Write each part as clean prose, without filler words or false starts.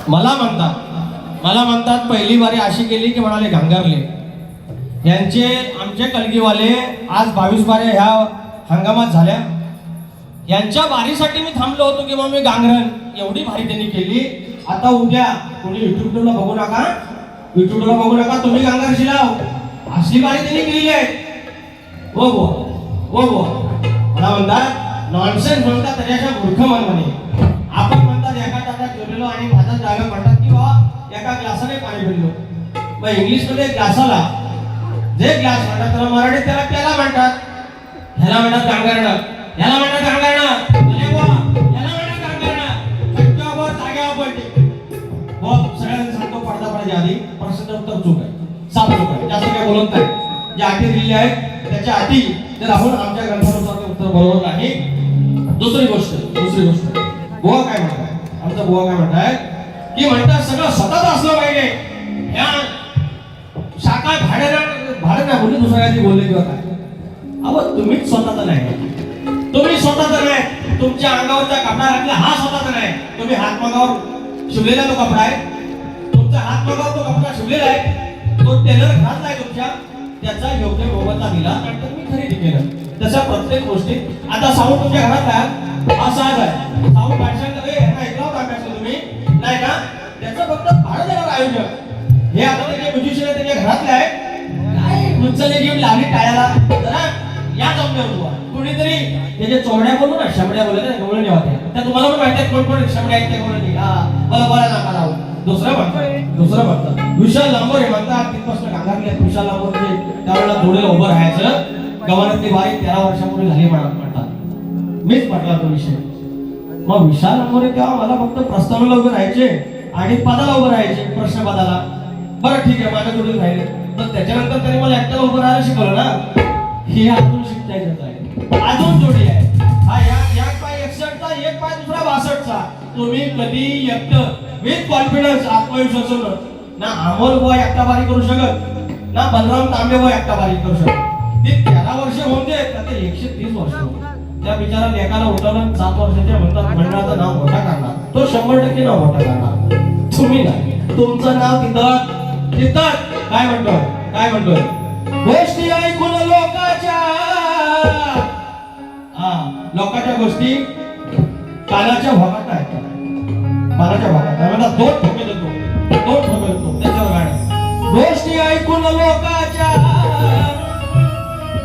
मला म्हणतात पहिली बारी अशी केली की म्हणाले घांगरले यांचे आमचे कलगीवाले आज 22 बाऱ्या ह्या हंगामात झाल्या. यांच्या बारीसाठी मी थांबलो होतो की मग मी गांगरण एवढी भारी त्यांनी केली. आता उद्या कोणी युट्यूबला बघू नका तुम्ही गांगरशी लाव असली बारी त्यांनी केली आहे. हो मला म्हणतात नॉनसेन्स म्हणतात त्याच्याशा मूर्ख मन म्हणे. आपण म्हणतात एका ताटात जेवलेलो आणि भातात जागा म्हणतात की बाबा एका ग्लासाने पाणी पिलो. मग इंग्लिश मध्ये ग्लासाला जे ग्लास म्हणतात त्याला मराठीत त्याला प्याला म्हणतात. ह्याला म्हणतात गांगरणं, ह्याला म्हणतात गांगरणं, अरे वा ह्याला म्हणतात गांगरणं. फटक्यावर जाग्यावर पडते. हो सगळ्यांना सांगतो पडदा पडायच्या आधी प्रश्नाचं उत्तर चूक आहे, साफ चूक आहे, जास्त काही बोलत नाही. ज्या अटी दिलेल्या आहेत त्याच्या अटी जर आपण आमच्या ग्रंथानुसार ते उत्तर बरोबर नाही. दुसरी गोष्ट बुवा काय म्हणताय, आमचा बुवा काय म्हणताय की म्हणतात सगळं स्वतःच असलं पाहिजे. या शाखा भाडं नाही बोलले दुसऱ्या काही बोलले किंवा काय. अहो तुम्हीच स्वतःच नाही, तुमच्या अंगावरचा कपडा घातला हा स्वतःचा नाही. तुम्ही हातमागावर शिवलेला तो कपडा आहे, तुमचा हातमागावर तो कपडा शिवलेला आहे, तो टेलर घातलाय तुमच्या, त्याचा योग्य मोबदला दिला नंतर तुम्ही खरेदी केलं. तशा प्रत्येक गोष्टीत आता साऊंड तुमच्या घरात आहे हा सहज आहे. साऊंड भाषण ऐकला होता तुम्ही नाही का, त्याचं फक्त भाडं देणार आयोजक हे आता ते म्युझिशियन आहे त्याच्या घरातले आहे. काय उचलले घेऊन लावली टाळ्याला जरा या जमल्यावर कोणीतरी त्याच्या चोरड्या बोलू ना शमड्या बोलत ना गवळणी होते त्या तुम्हाला पण माहिती आहे कोण शमड्या आहेत ते गवळणी. हा बोला नका लावू. दुसरं म्हणतात विशाल लांबोरे म्हणतात तिथपासून गांगारले विशाल लांबोरे त्यावेळेला थोडे उभं राहायचं. गव्हाणतली बाई 13 वर्षापूर्वी झाली म्हणतात. मीच म्हटला तो विषय. मग विशाल लांबोरे तेव्हा मला फक्त प्रस्तावनेला उभे राहायचे आणि पदाला उभं राहायचे प्रश्न पदाला. बरं ठीक आहे माझ्या जोडीला राहिले तर त्याच्यानंतर त्यांनी मला एकट्याला उभं राहायला शिकवलं ना. हे अजून शिकायचं आहे, अजून जोडी आहे. हा एक पाय 61चा एक पाय दुसरा 62चा. तुम्ही कधी एकटं विथ कॉन्फिडन्स आत्मविश्वासानं ना अमोल बुवा एकटा बारी करू शकत ना बलराम तांबे बुवा एकटा बारी करू शकत. ते 13 वर्ष होऊन दे आता 130 वर्ष त्या बिचारा लेखाला उठवलं 7 वर्षाच्या म्हणतात मंडळाचं नाव मोठा करणार तो 100% नाव मोठा करणार. तुम्ही नाही, तुमचं नाव तिथं काय म्हणतोय गोष्टी ऐकून लोकांच्या गोष्टी कानाच्या भागात ऐकतात. कानाच्या भागात म्हणतात दोन ठोके देतो त्याच्यावर गाणं. गोष्टी ऐकून लोकांच्या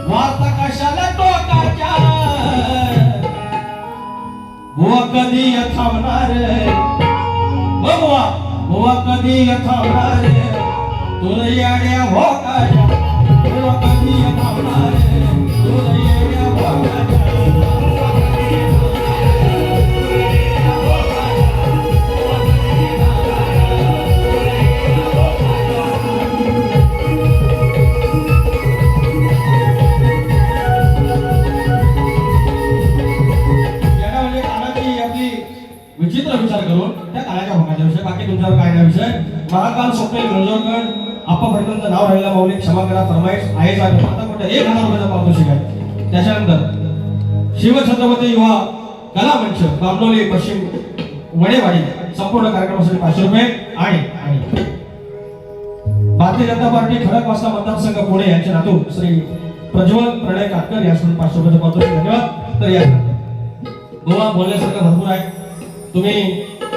वार्ता कशाला टोकाच्या. बुवा कधी थांबणार बुवा कधी थांबणार तुला येड्या भोकाच्या. बुवा कधी थांबणार तुला येड्या भोकाच्या. विचित्र विचार करून त्या कानाच्या भोकाच्या विषय बाकी तुमच्यावर काय नाही विषय. महाकाल स्वप्नील गुंजवकर आपापर्यंत नाव राहिला माऊली क्षमा करा फरमाईश आहे का आता कुठे 1000 रुपयाचा पारितोषिक आहे. त्याच्यानंतर शिवछत्रपती युवा कला मंच बामनोली पश्चिम वडेवाडी संपूर्ण कार्यक्रमासाठी 500 रुपये आणि भारतीय जनता पार्टी खडकवासला मतदारसंघ पुणे यांचे नातू श्री प्रज्वल प्रणय काटकर यासाठी 500 रुपयाचा पारितोषिक. धन्यवाद. तर या गोवा बोलण्यासारखं भरपूर आहे. तुम्ही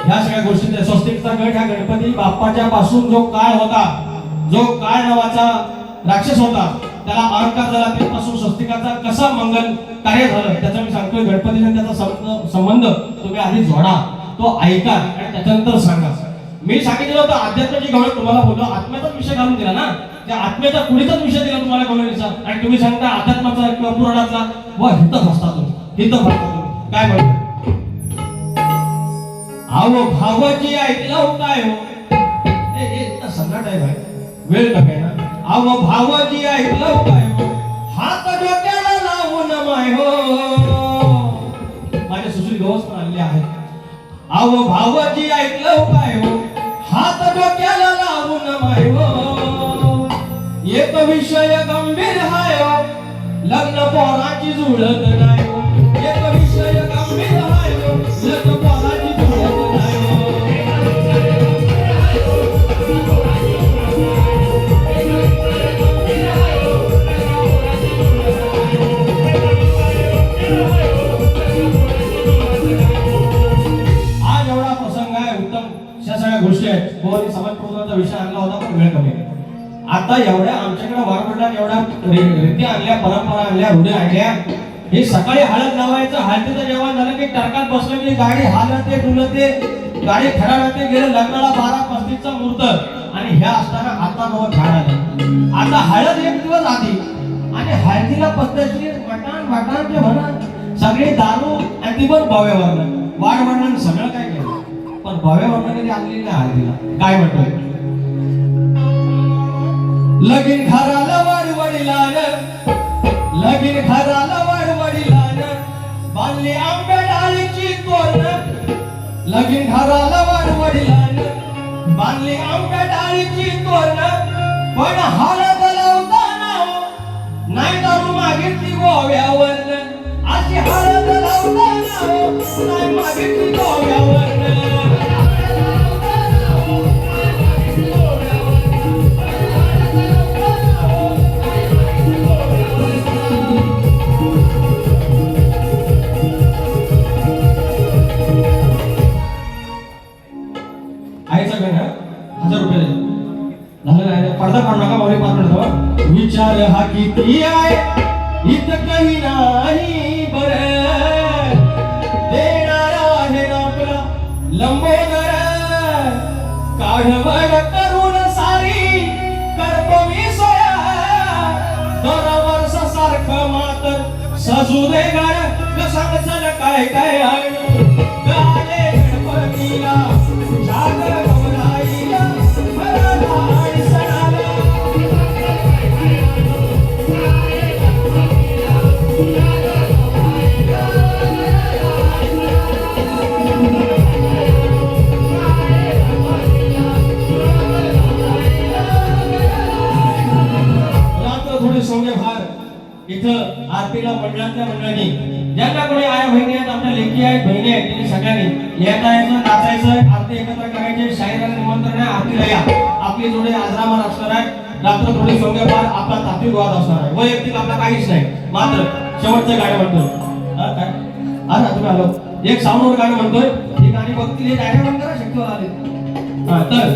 ह्या सगळ्या गोष्टी स्वस्तिकचा गट ह्या गणपती बाप्पाच्या पासून जो काळ नावाचा राक्षस होता त्याला अहंकार झाला तिथपासून स्वस्तिकाचा कसा मंगल कार्य झालं त्याचा मी सांगतोय. गणपतीने त्याचा संबंध तुम्ही आधी जोडा, तो ऐका आणि त्याच्यानंतर सांगा. मी सांगितलं होतं अध्यात्माची गवळ तुम्हाला बोललो आत्म्याचाच विषय घालून दिला ना, त्या आत्म्याचा पुढेचाच विषय दिला तुम्हाला गवळणीचा आणि तुम्ही सांगता अध्यात्माचा किंवा पुराणाचा व हित फसता तुम्ही काय म्हणतो. अहो भावाची ऐकलं काय हो सन्नाट आहे भाई वेळ टाकाय ना. अहो भावाची ऐकलं काय हो हात डोक्याला लावून माय हो. माझ्या सुश्री गवस पण आलेले आहेत. अहो भावाची ऐकलं काय हो हात डोक्याला लावून माय हो. एक विषय गंभीर हाय हो लग्न पोराची जुळत नाही हो. एक विषय गंभीर हाय हो लग्न पोराची जुळत नाही हो. अशा सगळ्या गोष्टी आहेत. गोवानी समाज प्रबोधनाचा विषय आणला होता पण वेळ कमी आहे. आता एवढ्या आमच्याकडे वारपडल्यात, एवढ्या रीती आणल्या, परंपरा आणल्या, रूढी आणल्या. हे सकाळी हळद लावायचं, हळदीचं जेवण झालं की टरकात बसलं की गाडी हालते डुलते, गाडी खराडते, गेलं लग्नाला 12:35 चा मुहूर्त आणि ह्या असताना आता नवं झाड आलं. आता हळद एक दिवस आधी आणि हळदीला पद्धतशीर मटान जे म्हणा सगळी दारू आणि ती पण भव्य वर्णन वाढ वर्णन सगळं काय केलं, पण भव्य वर्णन कधी आणलेली नाही हळदीला. काय म्हणतोय? लगीन घराला वाढ वडिलान, लगीन घराला वाढ वडिलान, बांधली आंबे डाळीची तोरण. लगीन घराला वाढ वडिलान, बांधली आंबे डाळीची तोरण. पण हळद लावताना नाही दारू मागितली गोव्यावर, अशी हळद लावताना नाही मागितली गोव्यावर. पडदा काढू नका, माऊली पात्र विचार हा किती आहे इथं काही नाही बर, देणारा आहे ना आपला लंबोदर. काढवड करून सारी कर्मवी सोया, दरवर्ष सारखं मात्र सजू दे गाड सांगचल काय काय आहे. गाले गणपतीला जागर गौराईला भरला आणि सणाला. इथं आरतीला मंडळातल्या मंडळांनी ज्यांना कोणी आया बहिणी आहेत, आपल्या लेकी आहेत, बहिणी आहेत, त्यांनी सगळ्यांनी येता यायचं, नाचायचं, आरती एकत्र करायचे. शाहिराला निमंत्रण आहे, आरतीला या. आपली जोडे आजरामार असणार आहे, रात्र थोडी सोंगेबार आपला तात्विक वाद असणार आहे. वैयक्तिक आपला काहीच नाही. मात्र शेवटचं गाणं म्हणतो काय आता तुम्ही आलो एक साऊंडवर गाणं म्हणतोय. ही गाणी बघतील, हे डायरेक्ट बंद करा शक्य आले. हा तर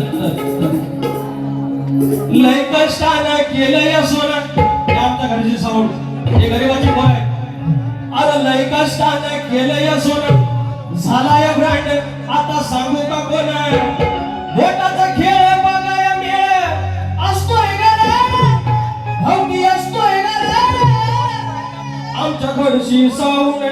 लय कष्टानं केलंय सोनं, आमच्या घरची साऊंड हे गरीबाची बोल आहे. अरे लय कष्टानं केलंय सोनं, झालाय ब्रँड आता सांगू का कोण. बोटाचा खेळ बघाय मिळ असतोय गड्या, भावकी असतोय गड्या, आमच्या घरची साऊंड